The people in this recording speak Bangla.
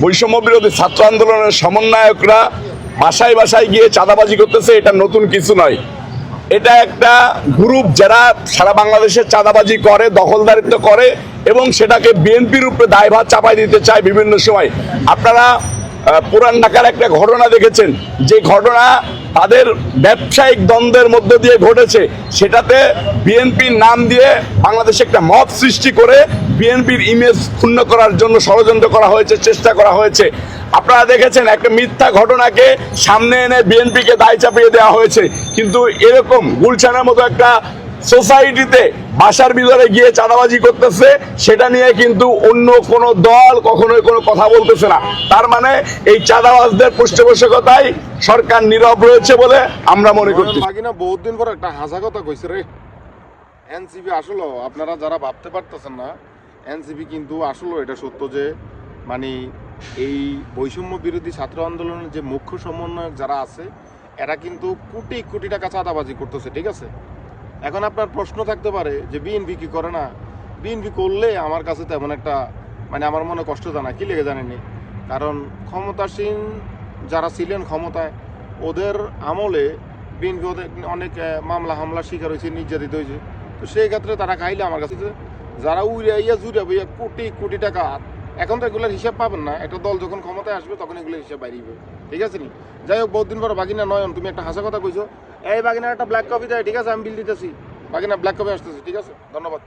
বৈষম্য বিরোধী ছাত্র আন্দোলনের সমন্বয়করা বাসায় বাসায় গিয়ে চাঁদাবাজি করতেছে, এটা নতুন কিছু নয়। এটা একটা গ্রুপ যারা সারা বাংলাদেশে চাঁদাবাজি করে, দখলদারিত্ব করে এবং সেটাকে বিএনপির উপরে দায়ভার চাপাই দিতে চায় বিভিন্ন সময়। আপনারা পুরান ঢাকার একটা ঘটনা দেখেছেন, যে ঘটনা তাদের ব্যবসায়িক দ্বন্দ্বের মধ্য দিয়ে ঘটেছে, সেটাতে বিএনপির নাম দিয়ে বাংলাদেশে একটা মব সৃষ্টি করে বিএনপির ইমেজ ক্ষুণ্ণ করার জন্য ষড়যন্ত্র করা হয়েছে, চেষ্টা করা হয়েছে। আপনারা দেখেছেন একটা মিথ্যা ঘটনাকে সামনে এনে বিএনপিকে দায় চাপিয়ে দেওয়া হয়েছে। কিন্তু এরকম গুলশানের মতো একটা সোসাইটিতে বাসার ভিতরে গিয়ে চাঁদাবাজি করতেছে, সেটা নিয়ে কিন্তু অন্য কোনো দল কখনোই কোনো কথা বলতেছে না। তার মানে এই চাঁদাবাজদের পৃষ্ঠপোষকতায় সরকার নীরব রয়েছে বলে আমরা মনে করছি। বাকিনা বহুত দিন পর একটা হাসা কথা কইছে রে, এনসিপি আসলে আপনারা যারা ভাবতে পারতেছেন না, এনসিপি কিন্তু আসলে এটা সত্য যে মানে এই বৈষম্য বিরোধী ছাত্র আন্দোলনের যে মুখ্য সমন্বয়ক যারা আছে এরা কিন্তু কোটি কোটি টাকা চাঁদাবাজি করতেছে, ঠিক আছে। এখন আপনার প্রশ্ন থাকতে পারে যে বিএনপি কি করে না। বিএনপি করলে আমার কাছে তেমন একটা মানে আমার মনে কষ্ট জানা কি লেগে জানেনি, কারণ ক্ষমতাসীন যারা ছিলেন ক্ষমতায় ওদের আমলে বিএনপি ওদের অনেক মামলা হামলার শিকার হয়েছে, নির্যাতিত হয়েছে। তো সেই ক্ষেত্রে তারা খাইলে আমার কাছে যারা উড়াইয়া জুড়ে বইয়া কোটি কোটি টাকা, এখন তো এগুলোর হিসাব পাবেন না। একটা দল যখন ক্ষমতায় আসবে তখন এগুলোর হিসাব বাইরে ঠিক আছে নি। যাই হোক, বহুত দিন পর বাগিনা নয়ন তুমি একটা হাসা কথা কইছো, এই বাগিনার একটা ব্ল্যাক কপি দেয়, ঠিক আছে আমি বিল দিতেছি, বাগিনা ব্ল্যাক কপি আসতেছি, ঠিক আছে, ধন্যবাদ।